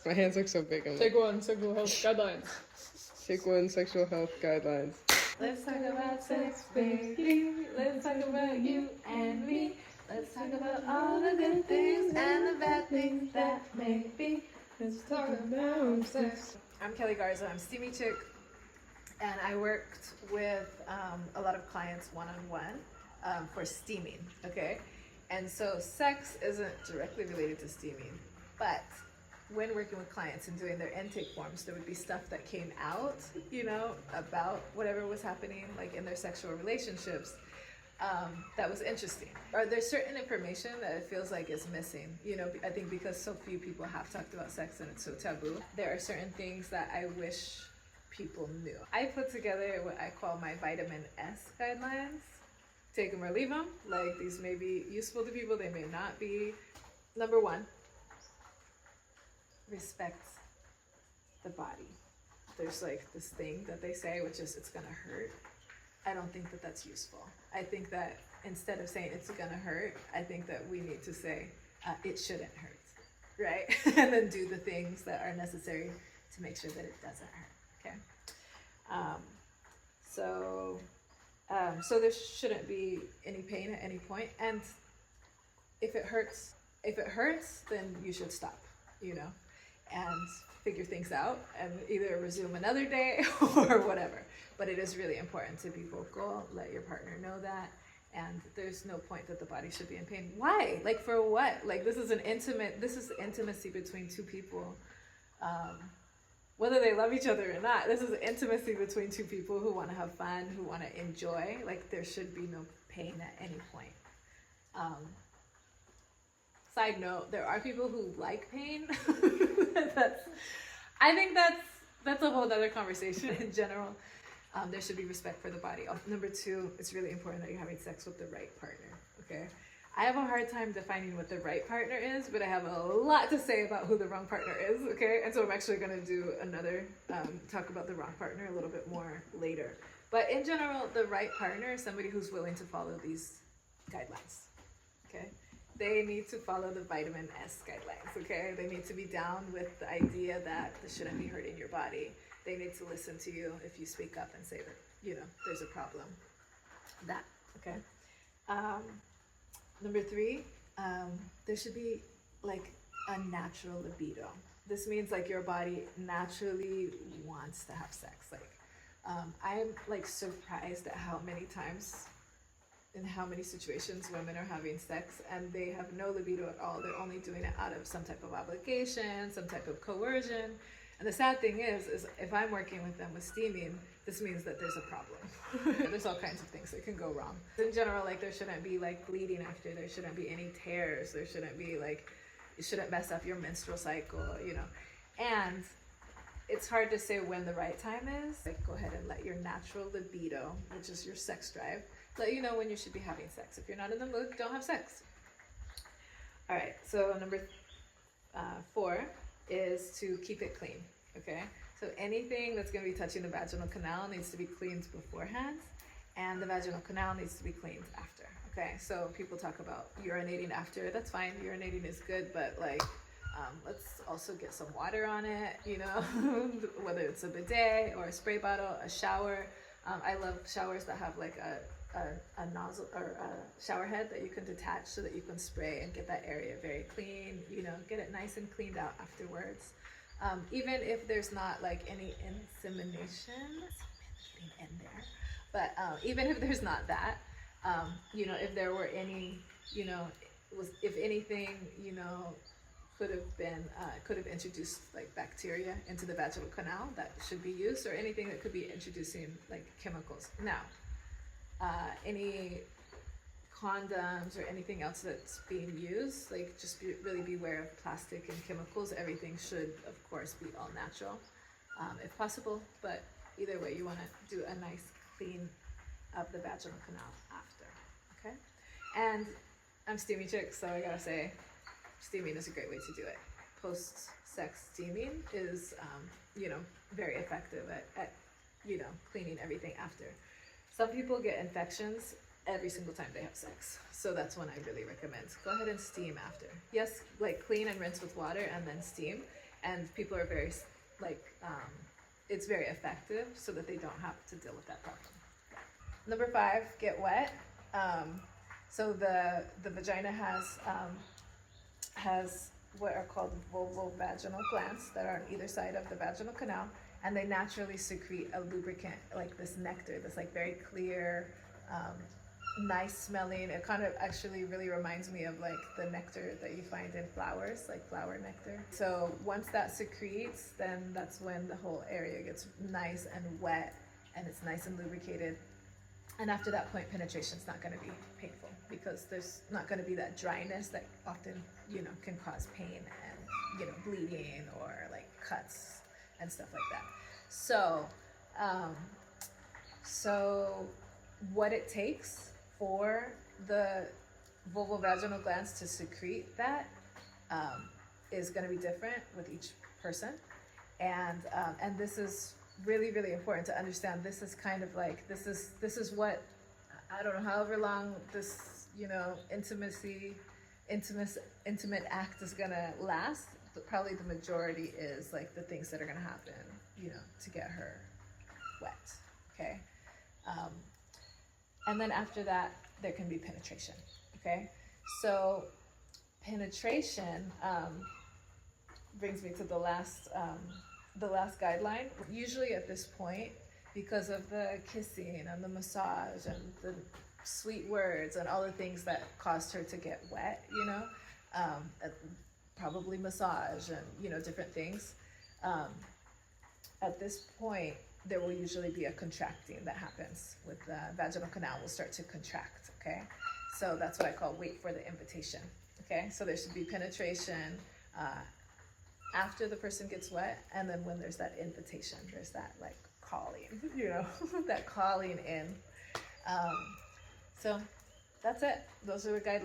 My hands look so big. I'm Take one, sexual health guidelines. Take one, sexual health guidelines. Let's talk about sex, baby. Let's talk about you and me. Let's talk about all the good things and the bad things that may be. Let's talk about sex. I'm Kelly Garza. I'm Steamy Chick, and I worked with a lot of clients one-on-one for steaming, okay? And so sex isn't directly related to steaming, but when working with clients and doing their intake forms, there would be stuff that came out, you know, about whatever was happening, like in their sexual relationships, that was interesting. Or there's certain information that it feels like is missing, you know, I think because so few people have talked about sex and it's so taboo. There are certain things that I wish people knew. I put together what I call my vitamin S guidelines. Take them or leave them. Like, these may be useful to people, they may not be. Number one, respect the body. There's like this thing that they say, which is it's gonna hurt. I don't think that that's useful. I think that instead of saying it's gonna hurt, I think that we need to say it shouldn't hurt, right? And then do the things that are necessary to make sure that it doesn't hurt, okay? So there shouldn't be any pain at any point. And if it hurts, then you should stop, you know, and figure things out and either resume another day or whatever. But it is really important to be vocal, let your partner know that, and there's no point that the body should be in pain. Why? Like, for what? Like, this is intimacy between two people, whether they love each other or not. This is intimacy between two people who want to have fun, who want to enjoy. Like, there should be no pain at any point. Side note, there are people who like pain. I think that's a whole other conversation in general. There should be respect for the body. Number two, it's really important that you're having sex with the right partner, okay? I have a hard time defining what the right partner is, but I have a lot to say about who the wrong partner is, okay? And so I'm actually gonna do another, talk about the wrong partner a little bit more later. But in general, the right partner is somebody who's willing to follow these guidelines, okay? They need to follow the vitamin S guidelines, okay? They need to be down with the idea that this shouldn't be hurting your body. They need to listen to you if you speak up and say that, you know, there's a problem. That, okay? Number three, there should be like a natural libido. This means like your body naturally wants to have sex. Like, I'm like surprised at how many times in how many situations women are having sex and they have no libido at all. They're only doing it out of some type of obligation, some type of coercion. And the sad thing is if I'm working with them with steaming, this means that there's a problem. There's all kinds of things that can go wrong. In general, like, there shouldn't be like bleeding after, there shouldn't be any tears, there shouldn't be like, it shouldn't mess up your menstrual cycle, you know. And it's hard to say when the right time is. Like, go ahead and let your natural libido, which is your sex drive, let you know when you should be having sex. If you're not in the mood, don't have sex. All right, so number 4 is to keep it clean, okay? So anything that's gonna be touching the vaginal canal needs to be cleaned beforehand, and the vaginal canal needs to be cleaned after, okay? So people talk about urinating after, that's fine, urinating is good, but like, let's also get some water on it, you know, whether it's a bidet or a spray bottle, a shower. I love showers that have like a nozzle or a shower head that you can detach so that you can spray and get that area very clean, you know, get it nice and cleaned out afterwards. Even if there's not like any insemination in there, but even if there's not that, you know, if there were any, you know, if anything, you know, could have introduced like bacteria into the vaginal canal, that should be used, or anything that could be introducing like chemicals. Now, any condoms or anything else that's being used, like, just really beware of plastic and chemicals. Everything should, of course, be all natural, if possible, but either way, you want to do a nice clean of the vaginal canal after, okay? And I'm Steamy Chick, so I gotta say, steaming is a great way to do it. Post-sex steaming is, you know, very effective at, you know, cleaning everything after. Some people get infections every single time they have sex, so that's one I really recommend. Go ahead and steam after. Yes, like, clean and rinse with water and then steam. and people are very it's very effective so that they don't have to deal with that problem. Number 5, get wet. So the vagina has what are called vulvovaginal glands that are on either side of the vaginal canal, and they naturally secrete a lubricant, like this nectar, this like very clear, nice smelling. It kind of actually really reminds me of like the nectar that you find in flowers, like flower nectar. So once that secretes, then that's when the whole area gets nice and wet and it's nice and lubricated. And after that point, penetration is not going to be painful because there's not going to be that dryness that often, can cause pain and, bleeding or like cuts and stuff like that. So what it takes for the vulvovaginal glands to secrete that is going to be different with each person. And this is really, really important to understand. This is kind of like, this is what, I don't know, however long this, intimate act is gonna last, but probably the majority is like the things that are gonna happen, to get her wet, okay? And then after that, there can be penetration, okay? So penetration brings me to the last guideline. Usually at this point, because of the kissing and the massage and the sweet words and all the things that caused her to get wet, probably massage and, different things. At this point, there will usually be a contracting that happens with the vaginal canal will start to contract, okay? So that's what I call wait for the invitation, okay? So there should be penetration after the person gets wet, and then when there's that invitation, there's that like calling, that calling in. So that's it. Those are the guidelines.